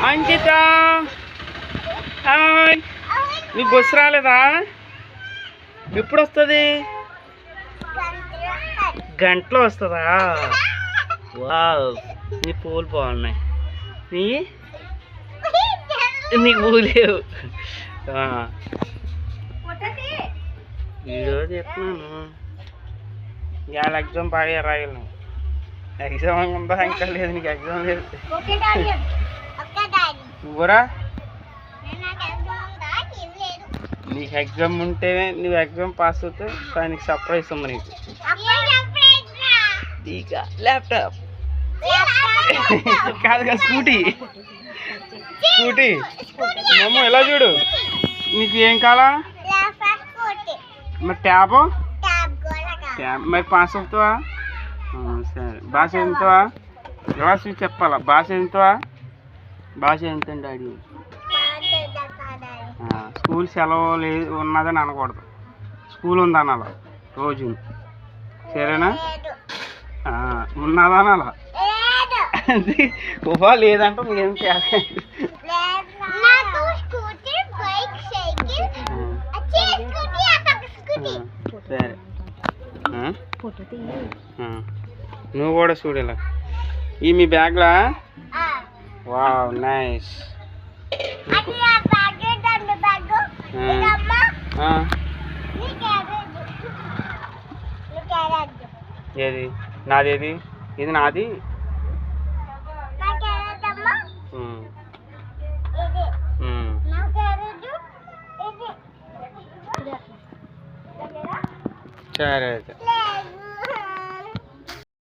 అంకిత hi. నీ bus రాలేదా? ఎప్పుడు వస్తుంది? గంటలో వస్తుందా? వావ్, నీ పూలు బాగున్నాయి. నీకు పూలు లేవు. వీడియో చెప్తున్నాను. ఇవాళ ఎగ్జామ్ బాగా రాయను. ఎగ్జామ్ ఉందా? ఇంకా లేదు. నీకు ఎగ్జామ్ లేదు. నువ్వురా, నీకు ఎగ్జామ్ ఉంటే నువ్వు ఎగ్జామ్ పాస్ అవుతే దానికి సర్ప్రైజ్ ఉంది నీకు. ల్యాప్టాప్ కాదు కదా, స్కూటీ. స్కూటీ మమ్మ ఎలా చూడు. నీకు ఏం కావాలా? మరి ట్యాబ్ మరి పాస్ అవుతావా? సరే, భాష చదువుతావా? భాష చెప్పాలా? భాష చదువుతావా? భాష ఎంత డాడీ? స్కూల్ సెలవు లేదు ఉన్నదని అనకూడదు. స్కూల్ ఉంది అనాల రోజు. సరేనా? ఉన్నదా అనాల. ఊహా లేదంటే మీరేం చేయాలి? సరే, నువ్వు కూడా చూడేలా. ఈ మీ బ్యాగ్లా? Wow, nice. ఏది నాదేది? ఇది నాది. సరే అయితే.